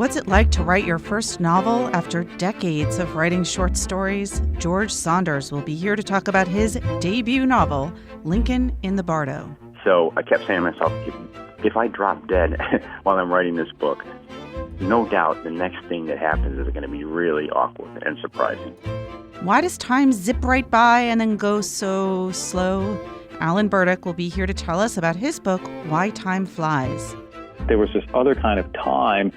What's it like to write your first novel after decades of writing short stories? George Saunders will be here to talk about his debut novel, Lincoln in the Bardo. So I kept saying to myself, if I drop dead while I'm writing this book, no doubt the next thing that happens is going to be really awkward and surprising. Why does time zip right by and then go so slow? Alan Burdick will be here to tell us about his book, Why Time Flies. There was this other kind of time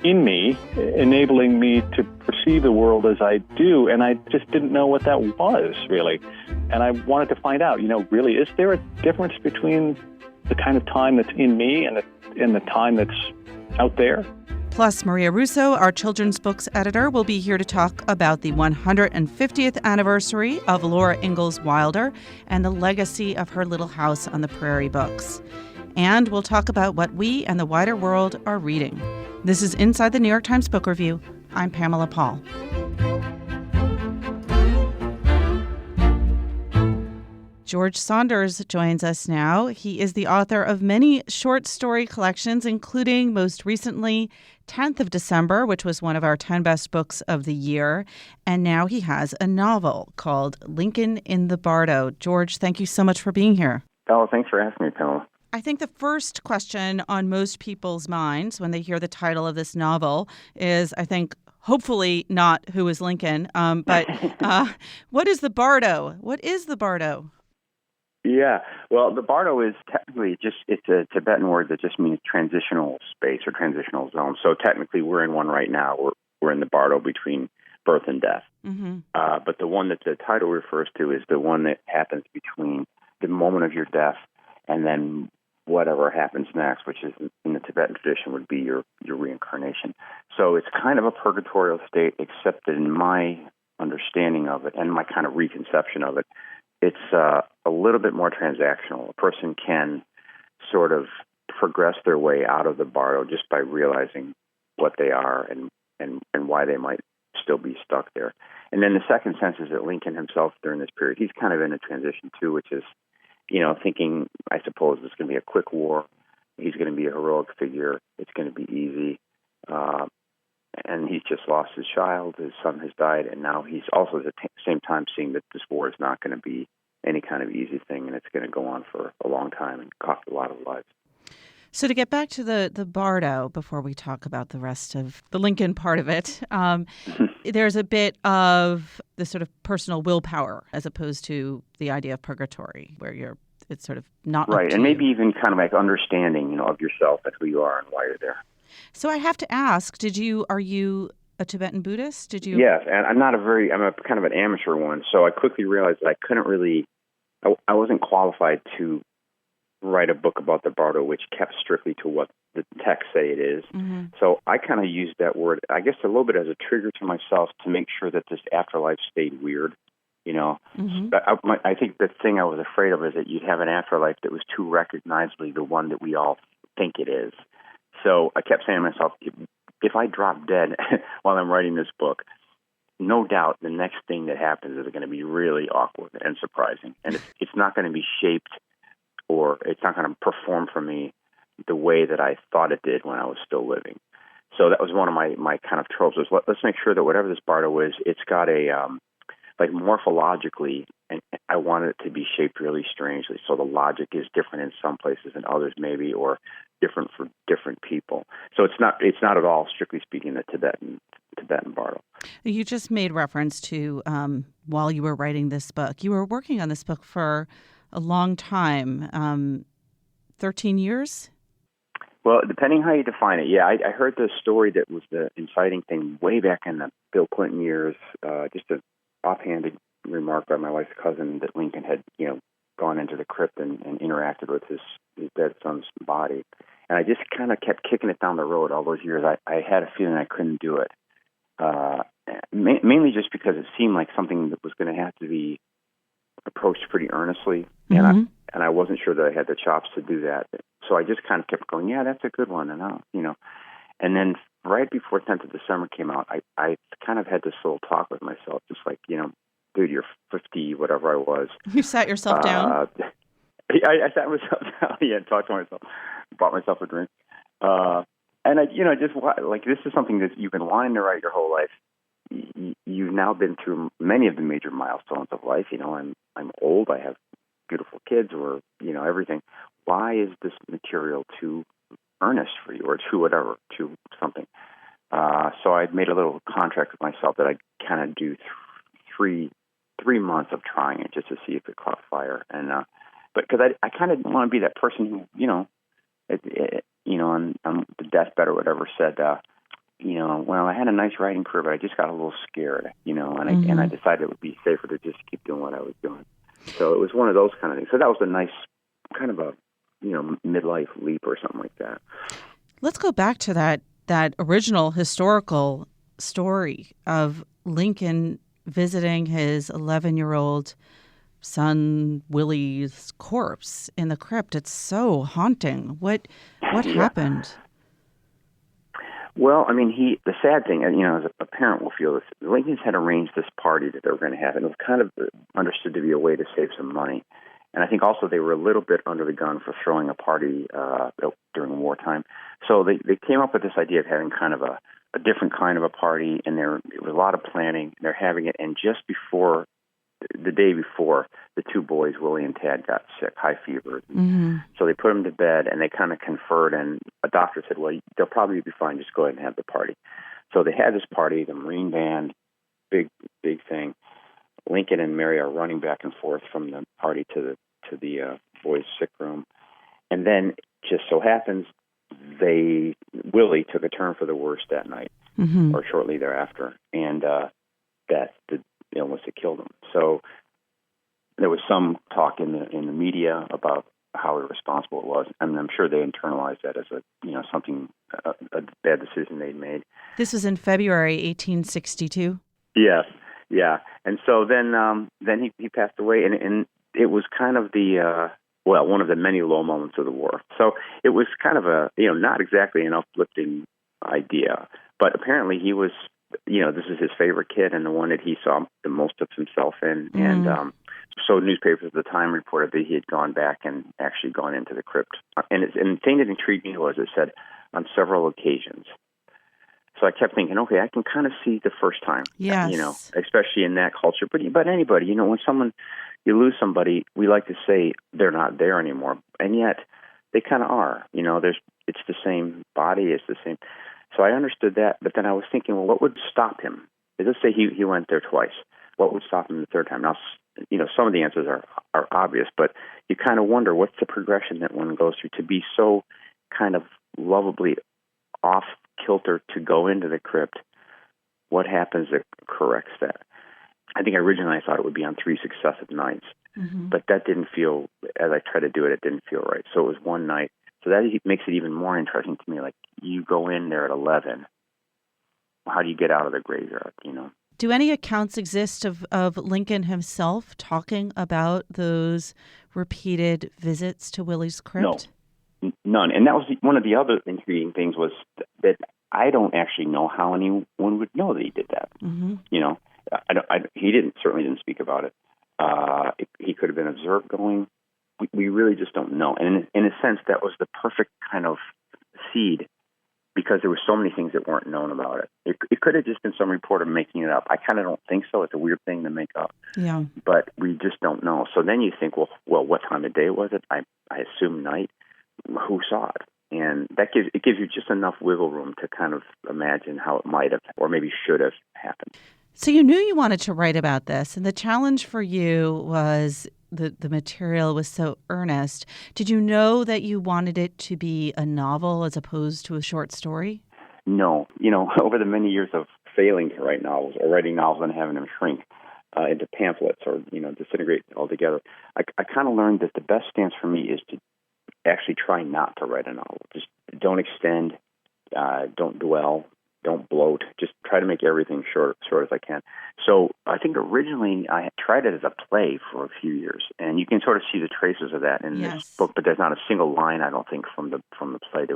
in me, enabling me to perceive the world as I do, and I just didn't know what that was, really. And I wanted to find out, really, is there a difference between the kind of time that's in me and the time that's out there? Plus, Maria Russo, our children's books editor, will be here to talk about the 150th anniversary of Laura Ingalls Wilder and the legacy of her Little House on the Prairie books. And we'll talk about what we and the wider world are reading. This is Inside the New York Times Book Review. I'm Pamela Paul. George Saunders joins us now. He is the author of many short story collections, including most recently 10th of December, which was one of our 10 best books of the year. And now he has a novel called Lincoln in the Bardo. George, thank you so much for being here. Oh, thanks for asking me, Pamela. I think the first question on most people's minds when they hear the title of this novel is, I think, hopefully not who is Lincoln, but what is the Bardo? What is the Bardo? Yeah, well, the Bardo is technically it's a Tibetan word that just means transitional space or transitional zone. So technically we're in one right now. We're in the Bardo between birth and death. Mm-hmm. But the one that the title refers to is the one that happens between the moment of your death and then whatever happens next, which is in the Tibetan tradition would be your reincarnation. So it's kind of a purgatorial state, except that in my understanding of it and my kind of reconception of it, it's a little bit more transactional. A person can sort of progress their way out of the Bardo just by realizing what they are and why they might still be stuck there. And then the second sense is that Lincoln himself during this period, he's kind of in a transition too, which is, thinking, I suppose, it's going to be a quick war. He's going to be a heroic figure. It's going to be easy. And he's just lost his child. His son has died. And now he's also at the same time seeing that this war is not going to be any kind of easy thing, and it's going to go on for a long time and cost a lot of lives. So to get back to the Bardo, before we talk about the rest of the Lincoln part of it, there's a bit of the sort of personal willpower as opposed to the idea of purgatory, where it's sort of not right, and you. Maybe even kind of like understanding, of yourself and who you are and why you're there. So I have to ask, are you a Tibetan Buddhist? Did you? Yes, and I'm a kind of an amateur one, so I quickly realized that I couldn't really, I wasn't qualified to write a book about the Bardo, which kept strictly to what the texts say it is. Mm-hmm. So I kind of used that word, I guess, a little bit as a trigger to myself to make sure that this afterlife stayed weird. Mm-hmm. I think the thing I was afraid of is that you'd have an afterlife that was too recognizably the one that we all think it is. So I kept saying to myself, if I drop dead while I'm writing this book, no doubt the next thing that happens is going to be really awkward and surprising. And it's not going to be shaped or it's not going to perform for me the way that I thought it did when I was still living. So that was one of my kind of tropes was let's make sure that whatever this Bardo is, it's got a, like morphologically, and I wanted it to be shaped really strangely. So the logic is different in some places than others maybe, or different for different people. So it's not at all, strictly speaking, the Tibetan Bardo. You just made reference to while you were writing this book. You were working on this book for a long time, 13 years? Well, depending how you define it. Yeah, I heard the story that was the inciting thing way back in the Bill Clinton years, just an offhanded remark by my wife's cousin that Lincoln had, gone into the crypt and interacted with his dead son's body. And I just kind of kept kicking it down the road all those years. I had a feeling I couldn't do it, mainly just because it seemed like something that was going to have to be approached pretty earnestly, mm-hmm. and I wasn't sure that I had the chops to do that. So I just kind of kept going, yeah, that's a good one, and then right before 10th of December came out, I kind of had this little talk with myself, just like, dude, you're 50, whatever I was. You sat yourself down? I sat myself down, and talked to myself, bought myself a drink. And this is something that you've been wanting to write your whole life. You've now been through many of the major milestones of life. I'm old. I have beautiful kids, or everything. Why is this material too earnest for you, or too something? So I made a little contract with myself that I kind of do 3 months of trying it just to see if it caught fire. And but because I kind of want to be that person who on the deathbed or whatever said, well, I had a nice writing career, but I just got a little scared, and I decided it would be safer to just keep doing what I was doing. So it was one of those kind of things. So that was a nice kind of a midlife leap or something like that. Let's go back to that original historical story of Lincoln visiting his 11-year-old son Willie's corpse in the crypt. It's so haunting. What happened? Well, the sad thing, as a parent will feel this, Lincoln's had arranged this party that they were going to have, and it was kind of understood to be a way to save some money. And I think also they were a little bit under the gun for throwing a party during wartime. So they came up with this idea of having kind of a different kind of a party, and there was a lot of planning. They're having it, and just before, the day before, the two boys, Willie and Tad, got sick, high fever. Mm-hmm. So they put them to bed, and they kind of conferred, and a doctor said, well, they'll probably be fine, just go ahead and have the party. So they had this party, the Marine Band, big thing. Lincoln and Mary are running back and forth from the party to the boys' sick room. And then, just so happens, Willie took a turn for the worse that night, or shortly thereafter, and that's the illness that killed him. So there was some talk in the media about how irresponsible it was, and I'm sure they internalized that as a bad decision they'd made. This was in February 1862. Yes, yeah, and so then he passed away, and it was kind of one of the many low moments of the war. So it was kind of not exactly an uplifting idea, but apparently he was, this is his favorite kid and the one that he saw the most of himself in. And so newspapers at the time reported that he had gone back and actually gone into the crypt. And the thing that intrigued me was it said on several occasions. So I kept thinking, okay, I can kind of see the first time, yes. Especially in that culture. But anybody, when you lose somebody, we like to say they're not there anymore, and yet they kind of are. It's the same body, it's the same. So I understood that, but then I was thinking, well, what would stop him? Let's say he went there twice. What would stop him the third time? Now, some of the answers are obvious, but you kind of wonder what's the progression that one goes through to be so kind of lovably off kilter to go into the crypt. What happens that corrects that? I think originally I thought it would be on 3 successive nights, but that didn't feel, as I tried to do it, it didn't feel right. So it was one night. So that makes it even more interesting to me. Like, you go in there at 11. How do you get out of the graveyard, Do any accounts exist of Lincoln himself talking about those repeated visits to Willie's crypt? No, none. And that was one of the other intriguing things was that I don't actually know how anyone would know that he did that. Mm-hmm. He certainly didn't speak about it. He could have been observed going. We really just don't know. And in a sense, that was the perfect kind of seed, because there were so many things that weren't known about it. It could have just been some reporter making it up. I kind of don't think so. It's a weird thing to make up. Yeah. But we just don't know. So then you think, well, what time of day was it? I assume night. Who saw it? And that gives you just enough wiggle room to kind of imagine how it might have, or maybe should have happened. So you knew you wanted to write about this, and the challenge for you was the material was so earnest. Did you know that you wanted it to be a novel as opposed to a short story? No. Over the many years of failing to write novels, or writing novels and having them shrink into pamphlets or, disintegrate altogether, I kind of learned that the best stance for me is to actually try not to write a novel. Just don't extend, don't dwell, don't bloat. Just try to make everything short as I can. So I think originally I tried it as a play for a few years, and you can sort of see the traces of that in this book. But there's not a single line, I don't think, from the play.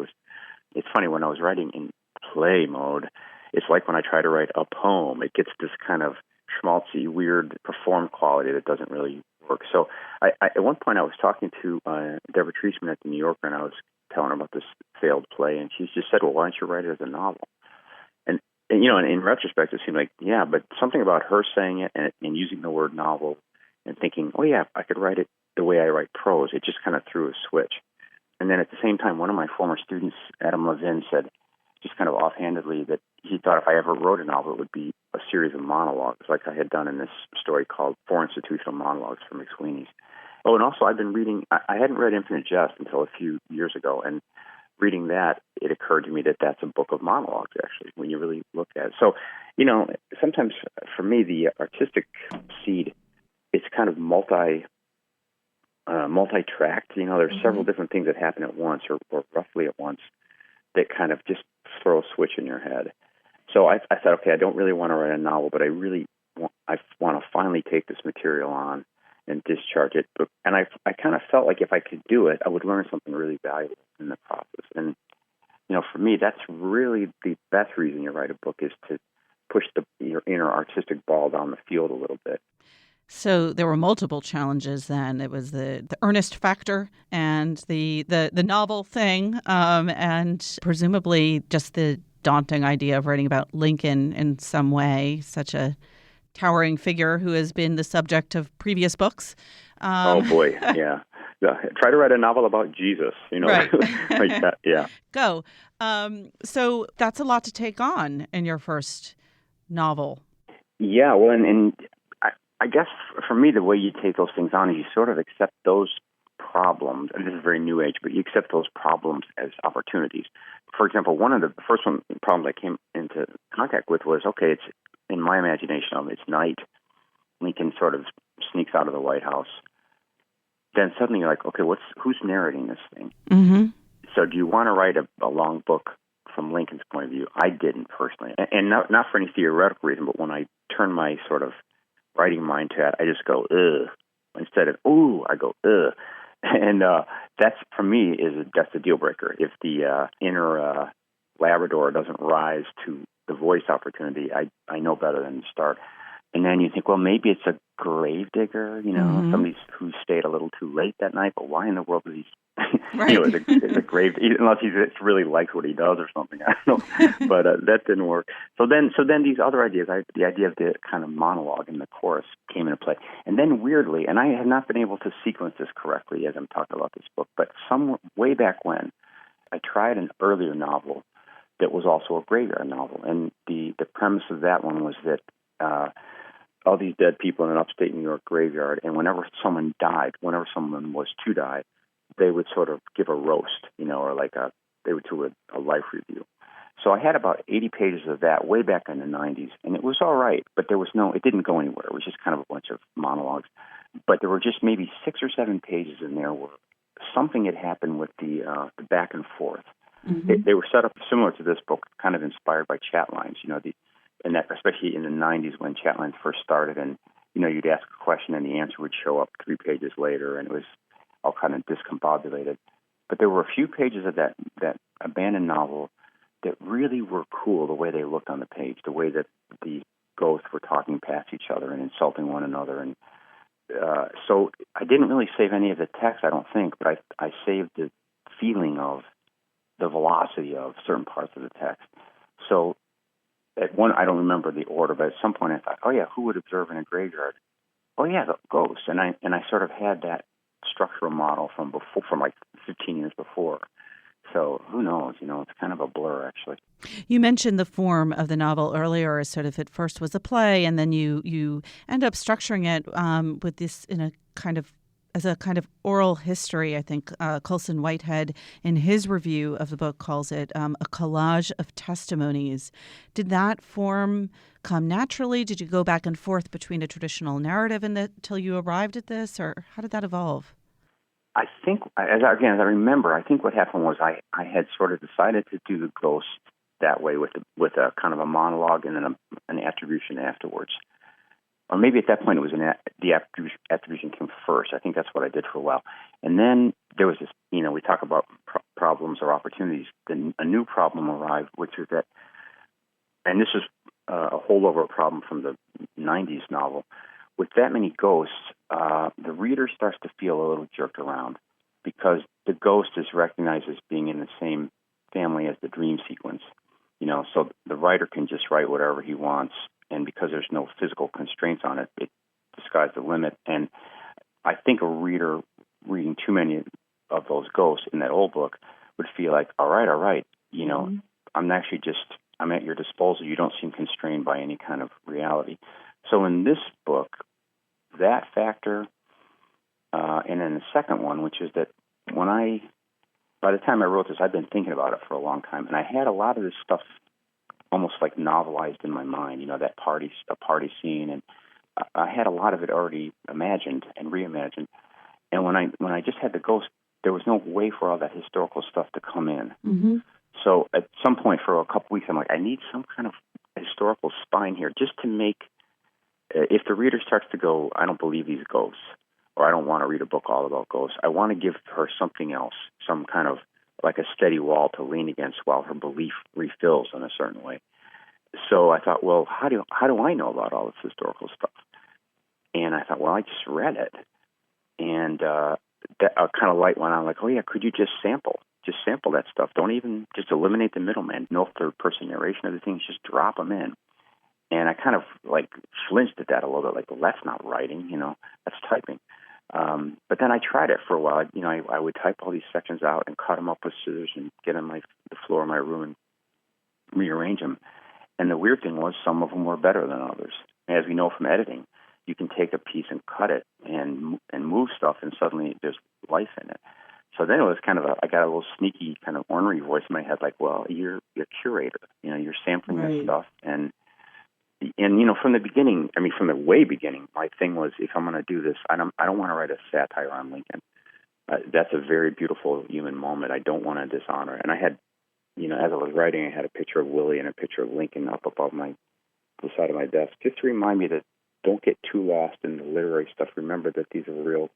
It's funny, when I was writing in play mode, it's like when I try to write a poem, it gets this kind of schmaltzy, weird performed quality that doesn't really work. So at one point I was talking to Deborah Treisman at the New Yorker, and I was telling her about this failed play, and she just said, well, why don't you write it as a novel? And in retrospect, it seemed like, yeah, but something about her saying it and using the word novel and thinking, oh, yeah, I could write it the way I write prose, it just kind of threw a switch. And then at the same time, one of my former students, Adam Levin, said, just kind of offhandedly, that he thought if I ever wrote a novel, it would be a series of monologues, like I had done in this story called Four Institutional Monologues for McSweeney's. Oh, and also I've been reading, I hadn't read Infinite Jest until a few years ago, and reading that, it occurred to me that that's a book of monologues, actually, when you really look at it. So, sometimes for me, the artistic seed, it's kind of multi-tracked. There's several different things that happen at once or roughly at once that kind of just throw a switch in your head. So I thought, okay, I don't really want to write a novel, but I want to finally take this material on and discharge it. And I kind of felt like if I could do it, I would learn something really valuable in the process. And, for me, that's really the best reason you write a book, is to push your inner artistic ball down the field a little bit. So there were multiple challenges then. It was the earnest factor and the novel thing, and presumably just the daunting idea of writing about Lincoln in some way, such a towering figure who has been the subject of previous books. Oh, boy, yeah. Try to write a novel about Jesus, Right. like that, yeah. Go. So that's a lot to take on in your first novel. Yeah, well, and I guess for me, the way you take those things on is you sort of accept those problems, and this is very new age, but you accept those problems as opportunities. For example, one of the first problems I came into contact with was, okay, it's in my imagination of it's night. Lincoln sort of sneaks out of the White House. Then suddenly you're like, okay, who's narrating this thing? Mm-hmm. So do you want to write a long book from Lincoln's point of view? I didn't personally, and not for any theoretical reason, but when I turn my sort of writing mind to it, I just go, ugh. Instead of, ooh, I go, ugh. And that's, for me, that's the deal breaker. If the inner Labrador doesn't rise to the voice opportunity, I know better than to start. And then you think, well, maybe it's a gravedigger, somebody who stayed a little too late that night, but why in the world is he, Right. it's a grave, unless he really likes what he does or something, I don't know. But that didn't work. So then these other ideas, the idea of the kind of monologue in the chorus came into play. And then weirdly, and I have not been able to sequence this correctly as I'm talking about this book, but way back when, I tried an earlier novel that was also a graveyard novel. And the premise of that one was that all these dead people in an upstate New York graveyard, and whenever someone was to die, they would sort of give a roast, or they would do a life review. So I had about 80 pages of that way back in the 90s, and it was all right, but it didn't go anywhere. It was just kind of a bunch of monologues. But there were just maybe 6 or 7 pages in there where something had happened with the back and forth. Mm-hmm. They were set up similar to this book, kind of inspired by chat lines, and that, especially in the 90s when chat lines first started, and you'd ask a question and the answer would show up 3 pages later, and it was all kind of discombobulated. But there were a few pages of that abandoned novel that really were cool, the way they looked on the page, the way that the ghosts were talking past each other and insulting one another. And so I didn't really save any of the text, I don't think, but I saved the feeling of the velocity of certain parts of the text. So at one, I don't remember the order, but at some point I thought, oh yeah, who would observe in a graveyard? Oh yeah, the ghosts. And I sort of had that structural model from like 15 years before. So who knows? It's kind of a blur, actually. You mentioned the form of the novel earlier as sort of at first was a play, and then you end up structuring it with this as a kind of oral history. I think Colson Whitehead, in his review of the book, calls it a collage of testimonies. Did that form come naturally? Did you go back and forth between a traditional narrative until you arrived at this, or how did that evolve? I think, as I remember, I think what happened was I had sort of decided to do the ghost that way with a kind of a monologue and then an attribution afterwards. Or maybe at that point it was the attribution came first. I think that's what I did for a while. And then there was this, we talk about problems or opportunities. Then a new problem arrived, which was that, and this is a holdover problem from the 90s novel. With that many ghosts, the reader starts to feel a little jerked around because the ghost is recognized as being in the same family as the dream sequence. So the writer can just write whatever he wants, and because there's no physical constraints on it, it the sky's the limit. And I think a reader reading too many of those ghosts in that old book would feel like, all right, I'm actually I'm at your disposal. You don't seem constrained by any kind of reality. So in this book, that factor, and then the second one, which is that by the time I wrote this, I'd been thinking about it for a long time, and I had a lot of this stuff almost like novelized in my mind, that party scene, and I had a lot of it already imagined and reimagined. And when I just had the ghost, there was no way for all that historical stuff to come in. Mm-hmm. So at some point for a couple weeks, I'm like, I need some kind of historical spine here, just to make, if the reader starts to go, I don't believe these ghosts, or I don't want to read a book all about ghosts, I want to give her something else, some kind of like a steady wall to lean against while her belief refills in a certain way. So I thought, well, how do I know about all this historical stuff? And I thought, well, I just read it, and that kind of light went on. Like, oh yeah, could you just sample that stuff? Don't even just eliminate the middleman. No third person narration of the things. Just drop them in. And I kind of like flinched at that a little bit. Like, well, that's not writing, that's typing. But then I tried it for a while. I would type all these sections out and cut them up with scissors and get on the floor of my room and rearrange them. And the weird thing was, some of them were better than others. As we know from editing, you can take a piece and cut it and move stuff, and suddenly there's life in it. So then it was kind of I got a little sneaky kind of ornery voice in my head, like, well, you're a curator. You're sampling this stuff, and from the beginning, from the way beginning, my thing was, if I'm going to do this, I don't want to write a satire on Lincoln. That's a very beautiful human moment. I don't want to dishonor it. And I had, as I was writing, I had a picture of Willie and a picture of Lincoln up above the side of my desk, just to remind me that don't get too lost in the literary stuff. Remember that these are a real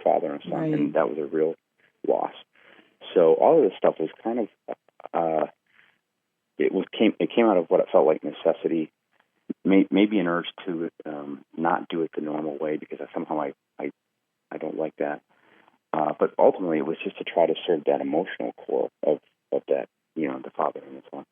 father and son, right. And that was a real loss. So all of this stuff was kind of it came out of what it felt like necessity. Maybe an urge to not do it the normal way, because somehow I don't like that. But ultimately, it was just to try to serve that emotional core of that, the father and the son.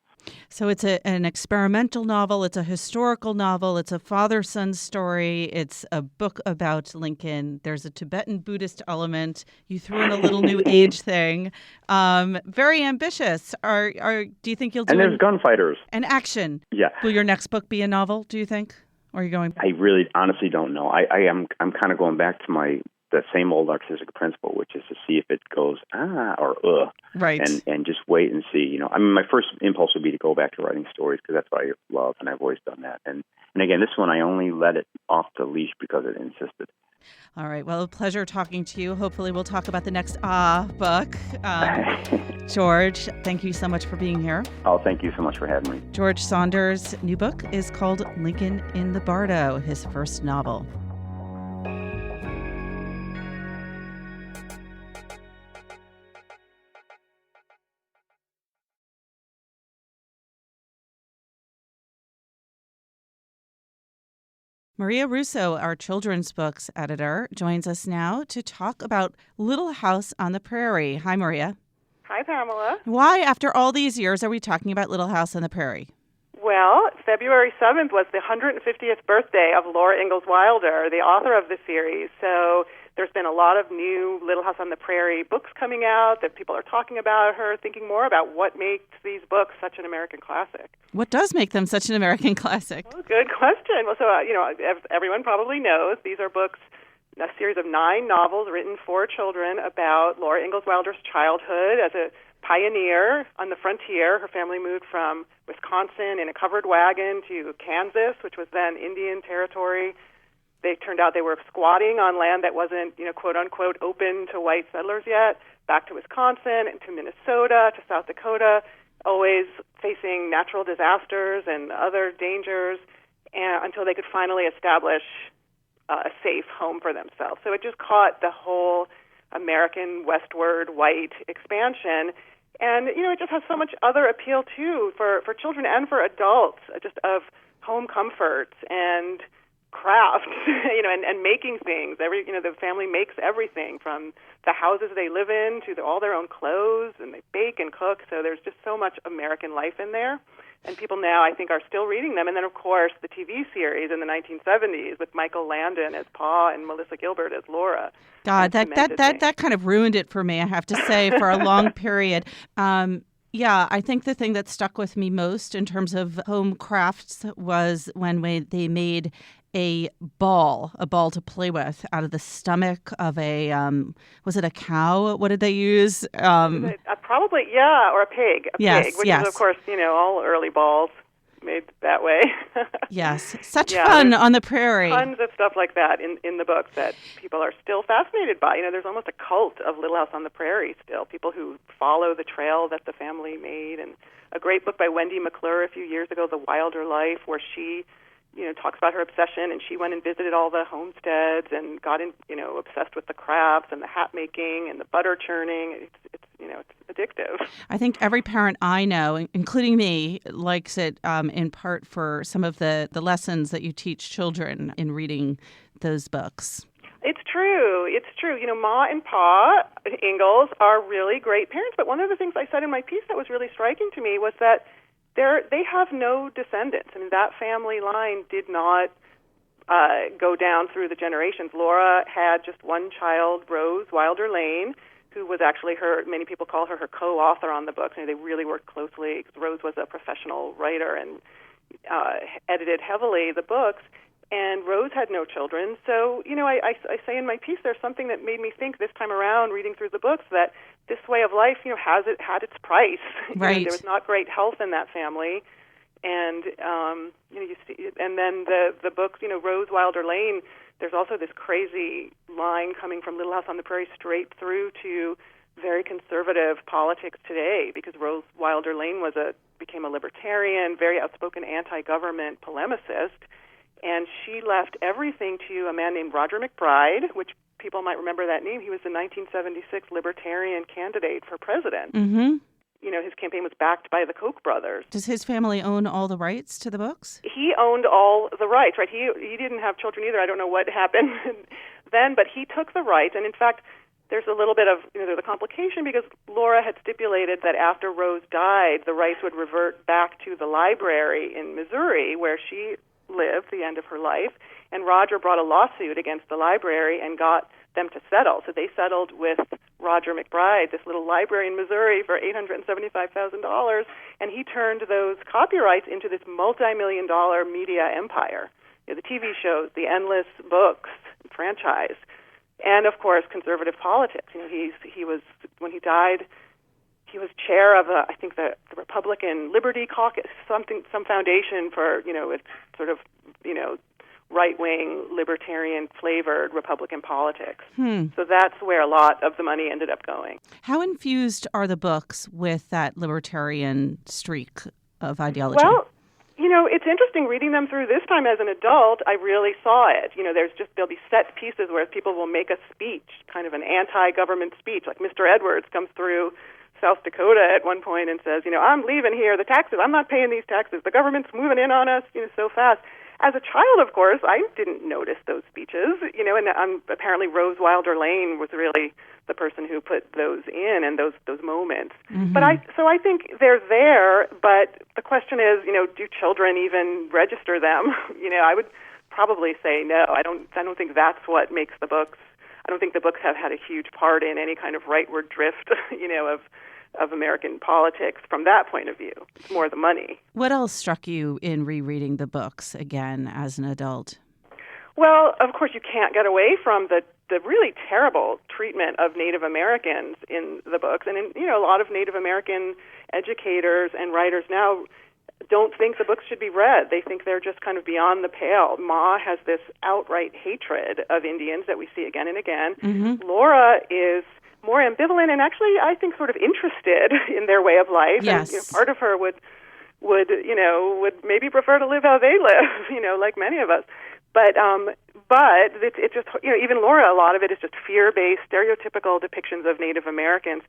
So it's an experimental novel. It's a historical novel. It's a father-son story. It's a book about Lincoln. There's a Tibetan Buddhist element. You threw in a little new age thing. Very ambitious. Do you think you'll do? And there's gunfighters and action. Yeah. Will your next book be a novel, do you think? Or are you going? I really, honestly don't know. I'm kind of going back to the same old artistic principle, which is to see if it goes or right, and just wait and see. My first impulse would be to go back to writing stories, because that's what I love, and I've always done that. And again, this one I only let it off the leash because it insisted. All right. Well, a pleasure talking to you. Hopefully, we'll talk about the next book. George, thank you so much for being here. Oh, thank you so much for having me. George Saunders' new book is called Lincoln in the Bardo, his first novel. Maria Russo, our children's books editor, joins us now to talk about Little House on the Prairie. Hi, Maria. Hi, Pamela. Why, after all these years, are we talking about Little House on the Prairie? Well, February 7th was the 150th birthday of Laura Ingalls Wilder, the author of the series. So there's been a lot of new Little House on the Prairie books coming out that people are talking about her, thinking more about what makes these books such an American classic. What does make them such an American classic? Well, good question. Well, so, as everyone probably knows, these are books, a series of 9 novels written for children about Laura Ingalls Wilder's childhood as a pioneer on the frontier. Her family moved from Wisconsin in a covered wagon to Kansas, which was then Indian territory. They turned out they were squatting on land that wasn't, quote unquote, open to white settlers yet, back to Wisconsin and to Minnesota, to South Dakota, always facing natural disasters and other dangers, until they could finally establish a safe home for themselves. So it just caught the whole American westward white expansion. And, it just has so much other appeal, too, for children and for adults, just of home comforts and crafts, and making things. The family makes everything from the houses they live in to all their own clothes, and they bake and cook. So there's just so much American life in there. And people now, I think, are still reading them. And then, of course, the TV series in the 1970s with Michael Landon as Pa and Melissa Gilbert as Laura. God, that kind of ruined it for me, I have to say, for a long period. Yeah, I think the thing that stuck with me most in terms of home crafts was when they made a ball to play with out of the stomach of was it a cow? What did they use? Probably, yeah, or a pig. Pig, which is, of course, all early balls made that way. Yes, such fun on the prairie. Tons of stuff like that in the book that people are still fascinated by. There's almost a cult of Little House on the Prairie still, people who follow the trail that the family made. And a great book by Wendy McClure a few years ago, The Wilder Life, where she talks about her obsession, and she went and visited all the homesteads and got obsessed with the crafts and the hat making and the butter churning. It's addictive. I think every parent I know, including me, likes it in part for some of the lessons that you teach children in reading those books. It's true. Ma and Pa Ingalls are really great parents, but one of the things I said in my piece that was really striking to me was that they have no descendants. that family line did not go down through the generations. Laura had just one child, Rose Wilder Lane, who was actually many people call her co-author on the book. They really worked closely. Rose was a professional writer and edited heavily the books. And Rose had no children. So, I say in my piece, there's something that made me think this time around, reading through the books, that this way of life, had its price. Right. There was not great health in that family. And, you see, and then the book, Rose Wilder Lane, there's also this crazy line coming from Little House on the Prairie straight through to very conservative politics today, because Rose Wilder Lane became a libertarian, very outspoken anti-government polemicist. And she left everything to a man named Roger McBride, which people might remember that name. He was the 1976 Libertarian candidate for president. Mm-hmm. His campaign was backed by the Koch brothers. Does his family own all the rights to the books? He owned all the rights, right? He didn't have children either. I don't know what happened then, but he took the rights. And in fact, there's a little bit of, there's a complication, because Laura had stipulated that after Rose died, the rights would revert back to the library in Missouri, where she lived the end of her life, and Roger brought a lawsuit against the library and got them to settle. So they settled with Roger McBride, this little library in Missouri, for $875,000, and he turned those copyrights into this multi-million-dollar media empire. The TV shows, the endless books, franchise, and of course conservative politics. He was, when he died, he was chair of I think the Republican Liberty Caucus, some foundation for it's sort of right-wing libertarian flavored Republican politics. So that's where a lot of the money ended up going. How infused are the books with that libertarian streak of ideology? Well, it's interesting reading them through this time as an adult. I really saw it. There'll be set pieces where people will make a speech, kind of an anti-government speech, like Mr. Edwards comes through South Dakota at one point and says, I'm leaving here, the taxes, I'm not paying these taxes, the government's moving in on us, so fast. As a child, of course, I didn't notice those speeches, and apparently Rose Wilder Lane was really the person who put those in and those moments. Mm-hmm. But I think they're there, but the question is, do children even register them? I would probably say no. I don't think that's what makes the books. I don't think the books have had a huge part in any kind of rightward drift, of American politics from that point of view. It's more the money. What else struck you in rereading the books again as an adult? Well, of course, you can't get away from the really terrible treatment of Native Americans in the books. And, a lot of Native American educators and writers now don't think the books should be read. They think they're just kind of beyond the pale. Ma has this outright hatred of Indians that we see again and again. Mm-hmm. Laura is more ambivalent and actually, I think, sort of interested in their way of life. Yes. And part of her would maybe prefer to live how they live, like many of us. But it's just, even Laura, a lot of it is just fear-based, stereotypical depictions of Native Americans.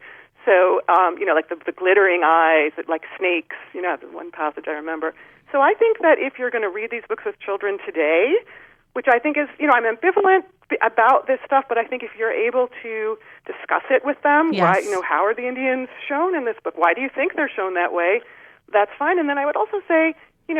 So, like the glittering eyes, like snakes, one passage I remember. So I think that if you're going to read these books with children today, which I think is, I'm ambivalent about this stuff, but I think if you're able to discuss it with them, yes. why, how are the Indians shown in this book? Why do you think they're shown that way? That's fine. And then I would also say, in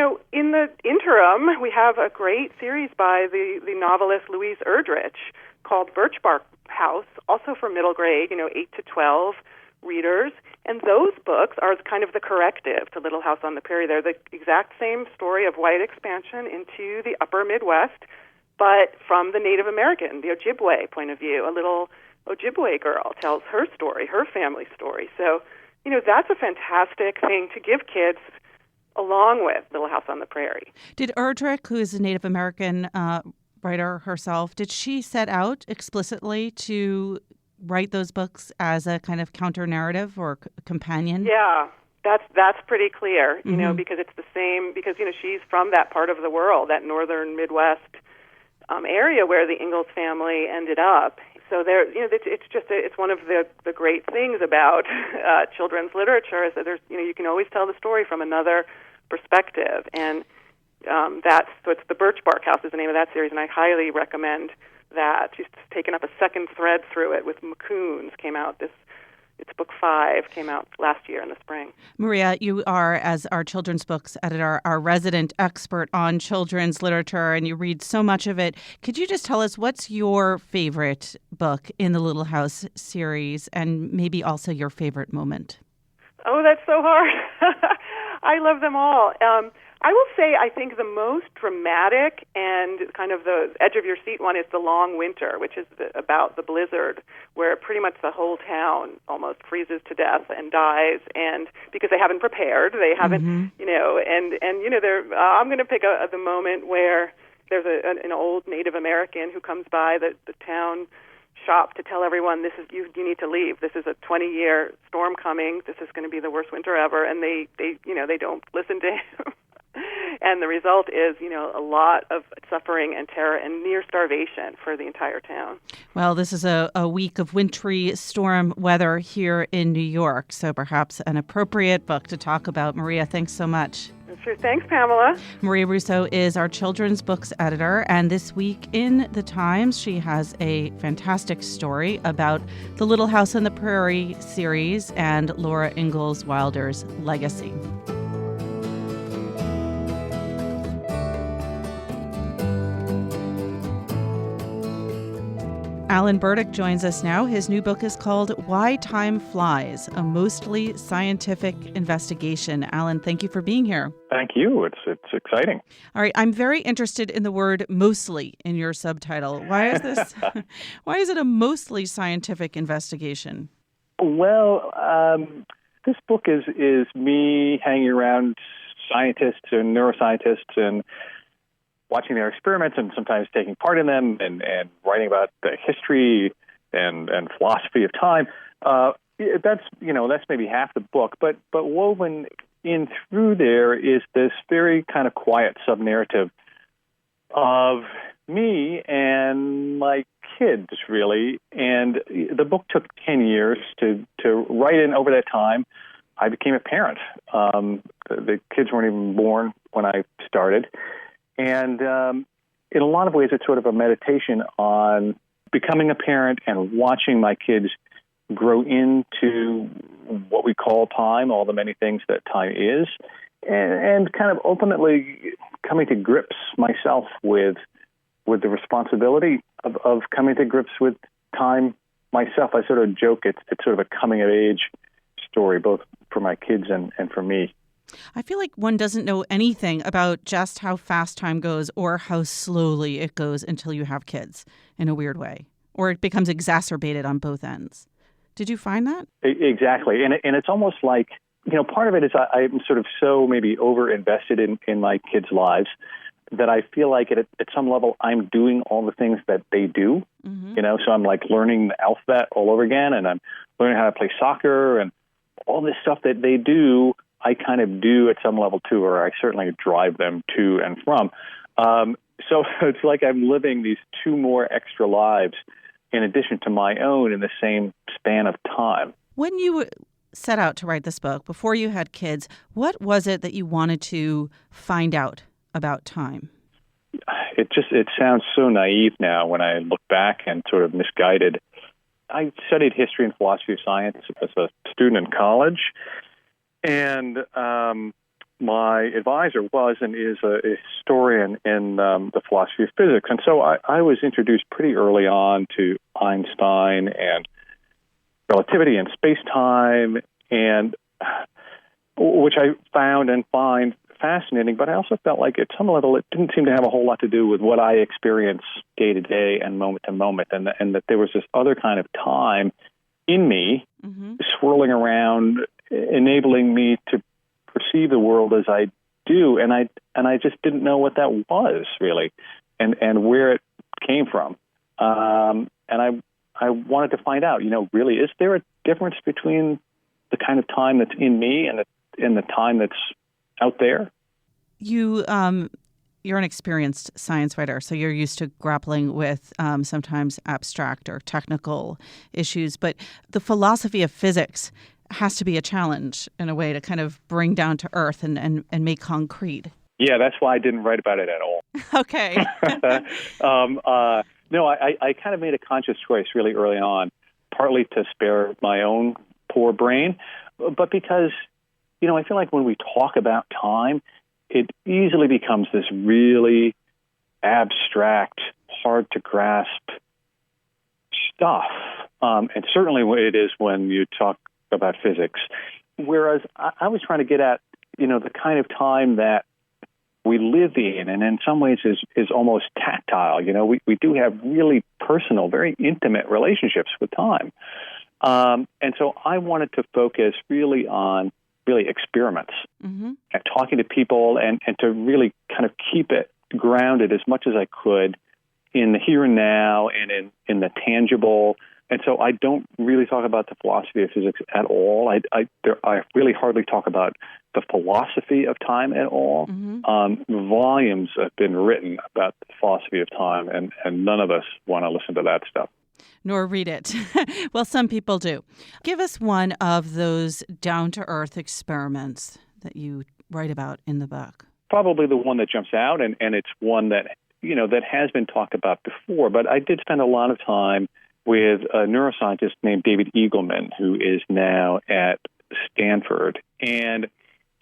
the interim, we have a great series by the novelist Louise Erdrich called Birchbark House, also for middle grade, 8 to 12 readers. And those books are kind of the corrective to Little House on the Prairie. They're the exact same story of white expansion into the upper Midwest, but from the Native American, the Ojibwe point of view. A little Ojibwe girl tells her story, her family story. So, that's a fantastic thing to give kids along with Little House on the Prairie. Did Erdrich, who is a Native American writer herself, did she set out explicitly to write those books as a kind of counter-narrative or companion? Yeah, that's pretty clear, because it's the same, because, she's from that part of the world, that northern Midwest area where the Ingalls family ended up. So there, it's one of the great things about children's literature is that there's, you can always tell the story from another perspective, and it's the Birchbark House is the name of that series, and I highly recommend that. She's taken up a second thread through it with McCoon's. It's book 5, came out last year in the spring. Maria, you are, as our children's books editor, our resident expert on children's literature, and you read so much of it. Could you just tell us what's your favorite book in the Little House series, and maybe also your favorite moment? Oh, that's so hard. I love them all. I will say I think the most dramatic and kind of the edge-of-your-seat one is The Long Winter, which is about the blizzard, where pretty much the whole town almost freezes to death and dies, and because they haven't prepared, they haven't, I'm going to pick the moment where there's an old Native American who comes by the town shop to tell everyone you need to leave. This is a 20-year storm coming. This is going to be the worst winter ever, and they don't listen to him. And the result is, a lot of suffering and terror and near starvation for the entire town. Well, this is a week of wintry storm weather here in New York, so perhaps an appropriate book to talk about. Maria, thanks so much. Sure. Thanks, Pamela. Maria Russo is our children's books editor, and this week in the Times, she has a fantastic story about the Little House on the Prairie series and Laura Ingalls Wilder's legacy. Alan Burdick joins us now. His new book is called Why Time Flies, a mostly scientific investigation. Alan, thank you for being here. Thank you. It's exciting. All right. I'm very interested in the word mostly in your subtitle. Why is this? Why is it a mostly scientific investigation? Well, this book is me hanging around scientists and neuroscientists and watching their experiments and sometimes taking part in them and writing about the history and philosophy of time. That's maybe half the book, but woven in through there is this very kind of quiet sub-narrative of me and my kids, really. And the book took 10 years to write, and over that time, I became a parent. The kids weren't even born when I started. And in a lot of ways, it's sort of a meditation on becoming a parent and watching my kids grow into what we call time, all the many things that time is, and kind of ultimately coming to grips myself with the responsibility of coming to grips with time myself. I sort of joke it's sort of a coming-of-age story, both for my kids and for me. I feel like one doesn't know anything about just how fast time goes or how slowly it goes until you have kids in a weird way, or it becomes exacerbated on both ends. Did you find that? Exactly. And it's almost like, part of it is I'm sort of so maybe over-invested in my kids' lives that I feel like at some level I'm doing all the things that they do, so I'm like learning the alphabet all over again, and I'm learning how to play soccer and all this stuff that they do. I kind of do at some level too, or I certainly drive them to and from. So it's like I'm living these two more extra lives in addition to my own in the same span of time. When you set out to write this book, before you had kids, what was it that you wanted to find out about time? it sounds so naive now when I look back and sort of misguided. I studied history and philosophy of science as a student in college, and my advisor was and is a historian in the philosophy of physics. And so I was introduced pretty early on to Einstein and relativity and space-time, and which I found and find fascinating, but I also felt like at some level it didn't seem to have a whole lot to do with what I experience day to day and moment to moment, and that there was this other kind of time in me swirling around, enabling me to perceive the world as I do, and I just didn't know what that was really, and where it came from, and I wanted to find out, really, is there a difference between the kind of time that's in me and the time that's out there? You're an experienced science writer, so you're used to grappling with sometimes abstract or technical issues, but the philosophy of physics has to be a challenge in a way to kind of bring down to earth and make concrete. Yeah, that's why I didn't write about it at all. Okay. No, I kind of made a conscious choice really early on, partly to spare my own poor brain, but because, I feel like when we talk about time, it easily becomes this really abstract, hard to grasp stuff. And certainly it is when you talk about physics. Whereas I was trying to get at, the kind of time that we live in, and in some ways is almost tactile. We do have really personal, very intimate relationships with time. And so I wanted to focus really on experiments, and talking to people, and to really kind of keep it grounded as much as I could in the here and now and in the tangible. And so I don't really talk about the philosophy of physics at all. I really hardly talk about the philosophy of time at all. Volumes have been written about the philosophy of time, and none of us want to listen to that stuff. Nor read it. Well, some people do. Give us one of those down-to-earth experiments that you write about in the book. Probably the one that jumps out, and it's one that, that has been talked about before, but I did spend a lot of time with a neuroscientist named David Eagleman, who is now at Stanford. And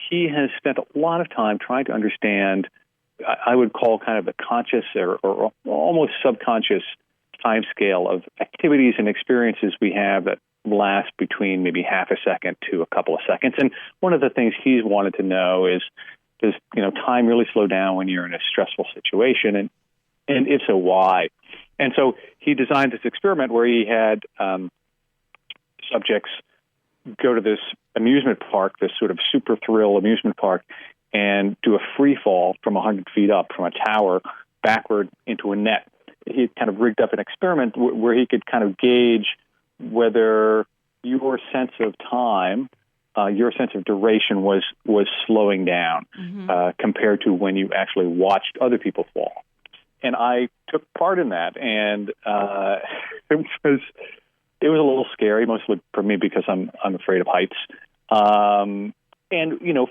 he has spent a lot of time trying to understand, I would call kind of the conscious or almost subconscious timescale of activities and experiences we have that last between maybe half a second to a couple of seconds. And one of the things he's wanted to know is, does time really slow down when you're in a stressful situation? And if so, why? And so he designed this experiment where he had subjects go to this amusement park, this sort of super thrill amusement park, and do a free fall from 100 feet up from a tower backward into a net. He kind of rigged up an experiment where he could kind of gauge whether your sense of time, your sense of duration was slowing down compared to when you actually watched other people fall. And I took part in that, and it was a little scary, mostly for me because I'm afraid of heights. And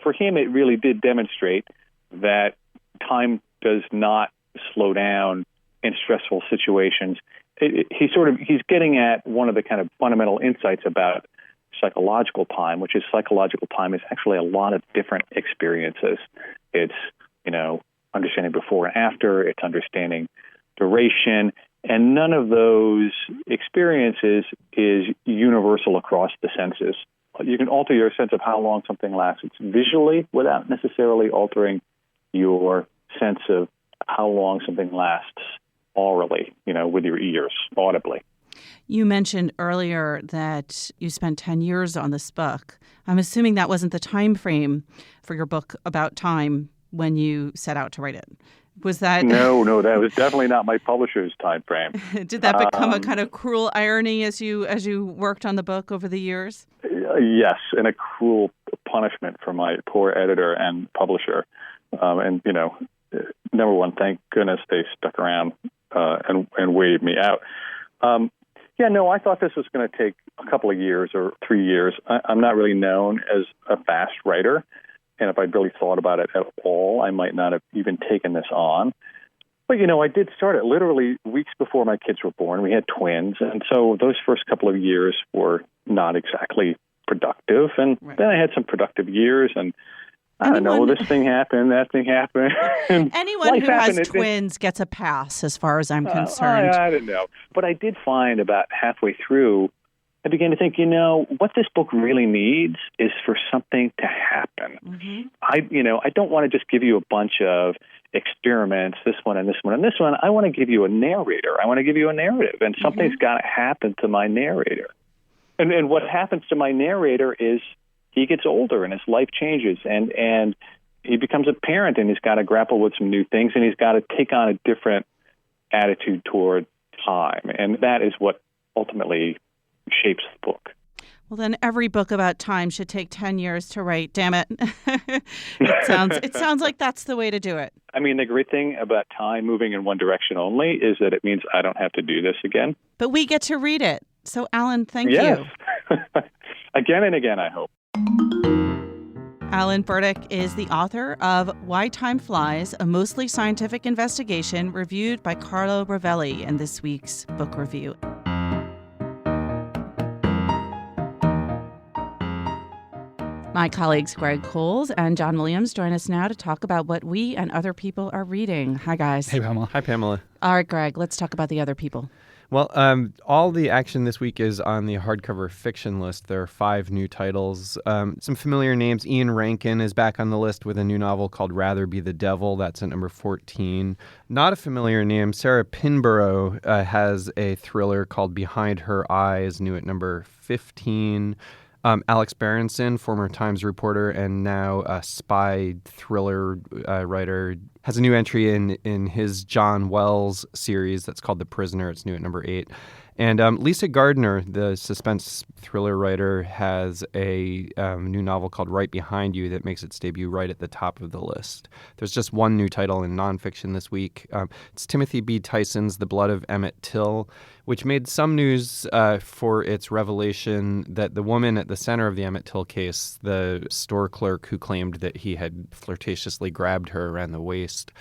for him, it really did demonstrate that time does not slow down in stressful situations. He's getting at one of the kind of fundamental insights about psychological time, which is psychological time is actually a lot of different experiences. It's, understanding before and after, it's understanding duration, and none of those experiences is universal across the senses. You can alter your sense of how long something lasts visually without necessarily altering your sense of how long something lasts orally, with your ears, audibly. You mentioned earlier that you spent 10 years on this book. I'm assuming that wasn't the time frame for your book about time when you set out to write it. Was that... No, that was definitely not my publisher's time frame. Did that become a kind of cruel irony as you worked on the book over the years? Yes, and a cruel punishment for my poor editor and publisher. Number one, thank goodness they stuck around and waved me out. I thought this was going to take a couple of years or 3 years. I'm not really known as a fast writer, and if I'd really thought about it at all, I might not have even taken this on. Well, I did start it literally weeks before my kids were born. We had twins, and so those first couple of years were not exactly productive. And then I had some productive years, and I don't know, this thing happened, that thing happened. Anyone who has twins gets a pass, as far as I'm concerned. I don't know. But I did find about halfway through, I began to think, what this book really needs is for something to happen. Mm-hmm. I don't want to just give you a bunch of experiments, this one and this one and this one. I want to give you a narrator. I want to give you a narrative, and something's got to happen to my narrator. And what happens to my narrator is he gets older and his life changes, and he becomes a parent, and he's got to grapple with some new things, and he's got to take on a different attitude toward time. And that is what ultimately shapes the book. Well, then every book about time should take 10 years to write. Damn it. It sounds like that's the way to do it. I mean, the great thing about time moving in one direction only is that it means I don't have to do this again. But we get to read it. So, Alan, thank you. Yes. Again and again, I hope. Alan Burdick is the author of Why Time Flies, a mostly scientific investigation reviewed by Carlo Rovelli in this week's book review. My colleagues Greg Coles and John Williams join us now to talk about what we and other people are reading. Hi, guys. Hey, Pamela. Hi, Pamela. All right, Greg, let's talk about the other people. Well, all the action this week is on the hardcover fiction list. There are 5 new titles. Some familiar names. Ian Rankin is back on the list with a new novel called Rather Be the Devil. That's at number 14. Not a familiar name. Sarah Pinborough has a thriller called Behind Her Eyes, new at number 15. Alex Berenson, former Times reporter and now a spy thriller writer, has a new entry in his John Wells series that's called The Prisoner. It's new at number 8. And Lisa Gardner, the suspense thriller writer, has a new novel called Right Behind You that makes its debut right at the top of the list. There's just one new title in nonfiction this week. It's Timothy B. Tyson's The Blood of Emmett Till, which made some news for its revelation that the woman at the center of the Emmett Till case, the store clerk who claimed that he had flirtatiously grabbed her around the waist,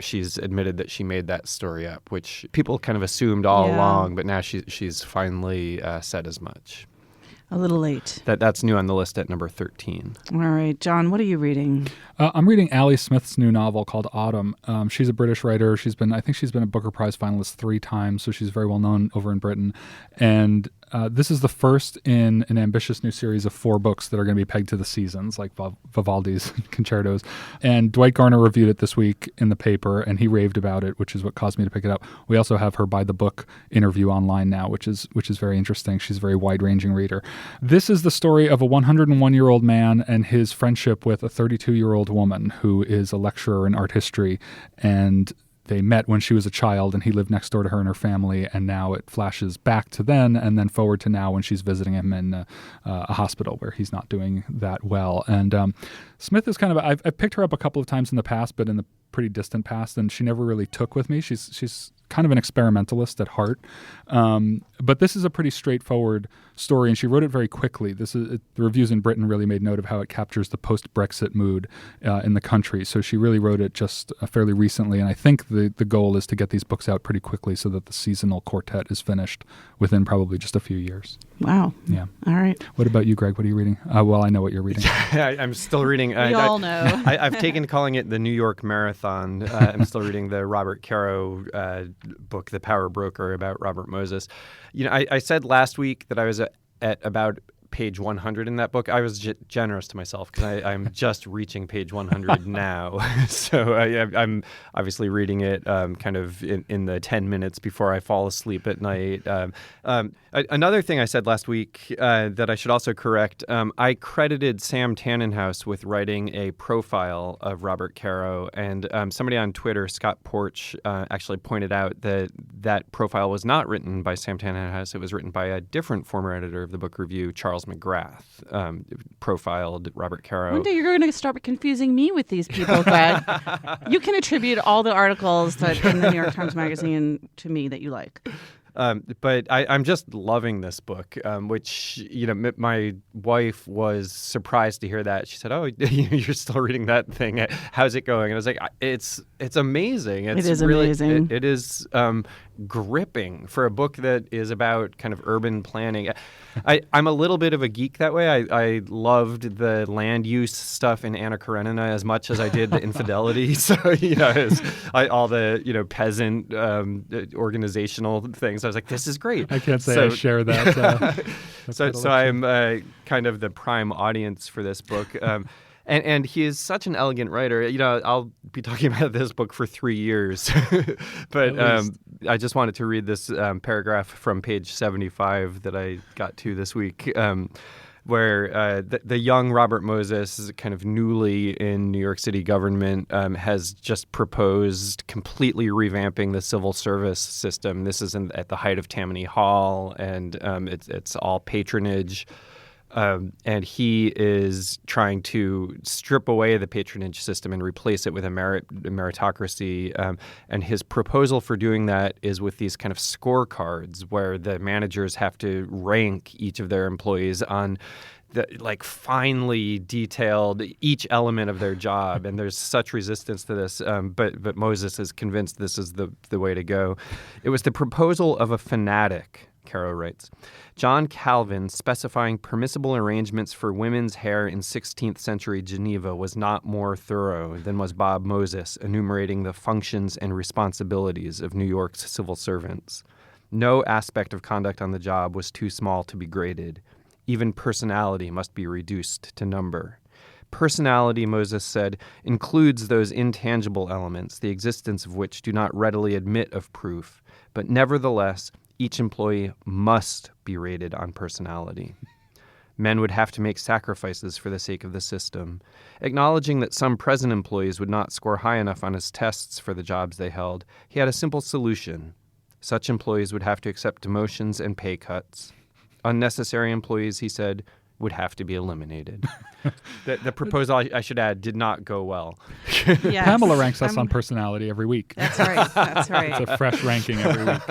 she's admitted that she made that story up, which people kind of assumed all along, but now she's finally said as much. A little late. That's new on the list at number 13. All right, John, what are you reading? I'm reading Ali Smith's new novel called Autumn. She's a British writer. I think she's been a Booker Prize finalist 3 times, so she's very well known over in Britain. And this is the first in an ambitious new series of 4 books that are going to be pegged to the seasons, like Vivaldi's concertos. And Dwight Garner reviewed it this week in the paper, and he raved about it, which is what caused me to pick it up. We also have her by the book interview online now, which is very interesting. She's a very wide-ranging reader. This is the story of a 101-year-old man and his friendship with a 32-year-old woman who is a lecturer in art history, and they met when she was a child, and he lived next door to her and her family, and now it flashes back to then and then forward to now when she's visiting him in a hospital where he's not doing that well. And Smith is kind of I've picked her up a couple of times in the past, but in the pretty distant past, and she never really took with me. She's kind of an experimentalist at heart, but this is a pretty straightforward story, and she wrote it very quickly. The reviews in Britain really made note of how it captures the post-Brexit mood in the country. So she really wrote it just fairly recently, and I think the goal is to get these books out pretty quickly so that the seasonal quartet is finished within probably just a few years. Wow. Yeah. All right. What about you, Greg? What are you reading? Well, I know what you're reading. I'm still reading. We all know. I've taken calling it the New York Marathon. I'm still reading the Robert Caro book, The Power Broker, about Robert Moses. I said last week that I was at about page 100 in that book. I was generous to myself because I'm just reaching page 100 now. So I'm obviously reading it kind of in the 10 minutes before I fall asleep at night. Another thing I said last week that I should also correct, I credited Sam Tannenhouse with writing a profile of Robert Caro, and somebody on Twitter, Scott Porch, actually pointed out that profile was not written by Sam Tannenhouse. It was written by a different former editor of the Book Review, Charles McGrath, profiled Robert Caro. One day you're going to start confusing me with these people, Greg. You can attribute all the articles that in the New York Times Magazine to me that you like. But I'm just loving this book, which, my wife was surprised to hear that. She said, "Oh, you're still reading that thing. How's it going?" And I was like, "It's amazing. It is really amazing. It is gripping for a book that is about kind of urban planning." I'm a little bit of a geek that way. I loved the land use stuff in Anna Karenina as much as I did the infidelity. So, all the, peasant organizational things. I was like, this is great. I can't say I share that. So I'm kind of the prime audience for this book. And he is such an elegant writer. I'll be talking about this book for 3 years. But I just wanted to read this paragraph from page 75 that I got to this week, where the young Robert Moses, kind of newly in New York City government, has just proposed completely revamping the civil service system. This is at the height of Tammany Hall, and it's all patronage. And he is trying to strip away the patronage system and replace it with a meritocracy. And his proposal for doing that is with these kind of scorecards where the managers have to rank each of their employees on the finely detailed each element of their job. And there's such resistance to this. But Moses is convinced this is the way to go. It was the proposal of a fanatic, Caro writes. John Calvin, specifying permissible arrangements for women's hair in 16th century Geneva, was not more thorough than was Bob Moses, enumerating the functions and responsibilities of New York's civil servants. No aspect of conduct on the job was too small to be graded. Even personality must be reduced to number. Personality, Moses said, includes those intangible elements, the existence of which do not readily admit of proof, but nevertheless, each employee must be rated on personality. Men would have to make sacrifices for the sake of the system. Acknowledging that some present employees would not score high enough on his tests for the jobs they held, he had a simple solution. Such employees would have to accept demotions and pay cuts. Unnecessary employees, he said, would have to be eliminated. The proposal, I should add, did not go well. Yes. Pamela ranks us on personality every week. That's right. That's right. It's a fresh ranking every week.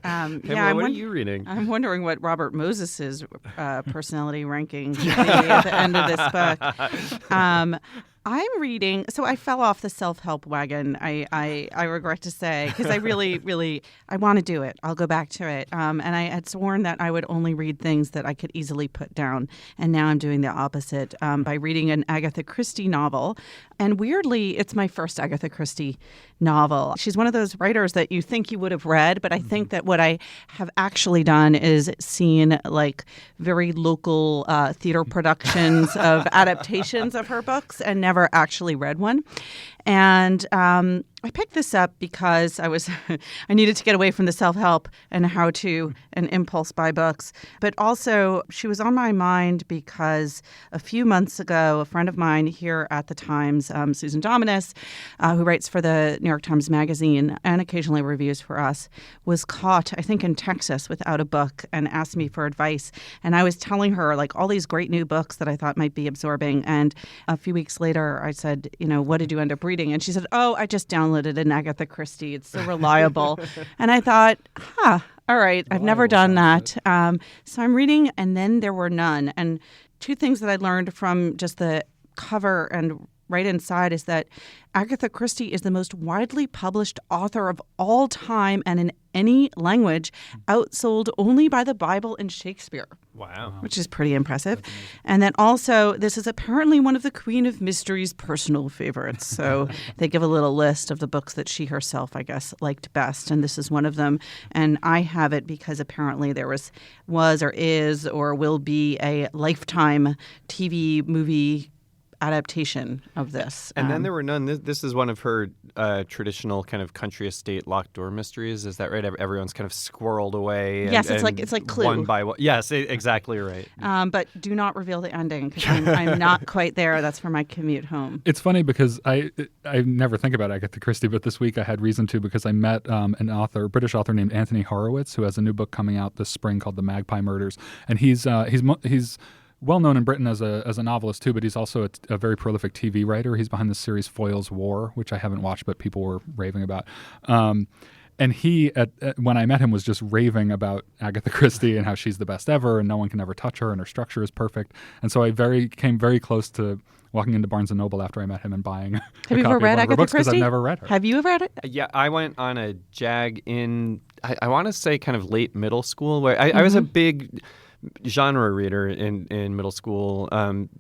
Pamela, what are you reading? I'm wondering what Robert Moses's personality ranking will be at the end of this book. I'm reading, so I fell off the self-help wagon, I regret to say, because I really, I want to do it. I'll go back to it. And I had sworn that I would only read things that I could easily put down. And now I'm doing the opposite by reading an Agatha Christie novel. And weirdly, it's my first Agatha Christie novel. She's one of those writers that you think you would have read, but I think that what I have actually done is seen very local theater productions of adaptations of her books and never actually read one. And I picked this up because I needed to get away from the self-help and how-to and impulse buy books. But also, she was on my mind because a few months ago, a friend of mine here at the Times, Susan Dominus, who writes for the New York Times Magazine and occasionally reviews for us, was caught, I think, in Texas without a book and asked me for advice. And I was telling her, all these great new books that I thought might be absorbing. And a few weeks later, I said, what did you end up reading? And she said, "Oh, I just downloaded an Agatha Christie. It's so reliable." And I thought, all right, I've never done that. So I'm reading, and then there were none. And two things that I learned from just the cover and right inside is that Agatha Christie is the most widely published author of all time and in any language, outsold only by the Bible and Shakespeare. Wow. Which is pretty impressive. And then also, this is apparently one of the Queen of Mystery's personal favorites. So they give a little list of the books that she herself, I guess, liked best. And this is one of them. And I have it because apparently there was or is or will be a Lifetime TV movie adaptation of this. And then there were none. This is one of her traditional kind of country estate locked door mysteries. Is that right? Everyone's kind of squirreled away. Yes, it's like Clue. One by one. Yes, exactly right. But do not reveal the ending because I'm not quite there. That's for my commute home. It's funny because I never think about Agatha Christie, but this week I had reason to because I met an author, British author named Anthony Horowitz, who has a new book coming out this spring called The Magpie Murders, and he's well known in Britain as a novelist too, but he's also a very prolific TV writer. He's behind the series Foyle's War, which I haven't watched, but people were raving about. And he, when I met him, was just raving about Agatha Christie and how she's the best ever and no one can ever touch her and her structure is perfect. And so I came very close to walking into Barnes & Noble after I met him and buying Have you ever read Agatha Christie? Because I've never read her. Have you read it? Yeah, I went on a jag in, I want to say kind of late middle school, where I was a big genre reader in middle school,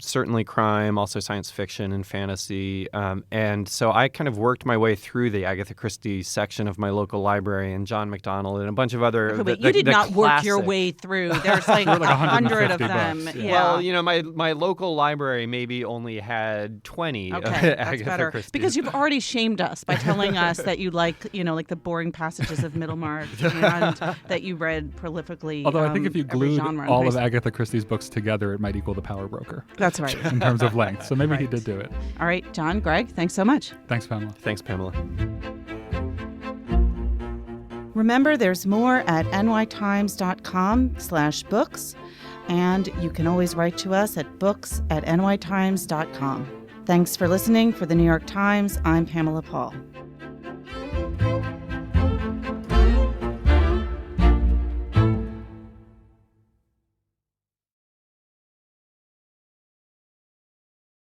certainly crime, also science fiction and fantasy. And so I kind of worked my way through the Agatha Christie section of my local library, and John MacDonald and a bunch of other Okay, wait, you did not work your way through. There's like 100 of them. books, Yeah. Well, you know, my local library maybe only had 20 Okay, of that's Agatha better. Christie. Because you've already shamed us by telling us that you like, like the boring passages of Middlemarch and that you read prolifically. Although I think if you every glued genre all of basically. Agatha Christie's books together, it might equal The Power Broker That's right. in terms of length. So maybe he Right. did do it. All right, John, Greg, thanks so much. Thanks, Pamela. Thanks, Pamela. Remember, there's more at nytimes.com/books, and you can always write to us at books@nytimes.com. Thanks for listening. For the New York Times, I'm Pamela Paul.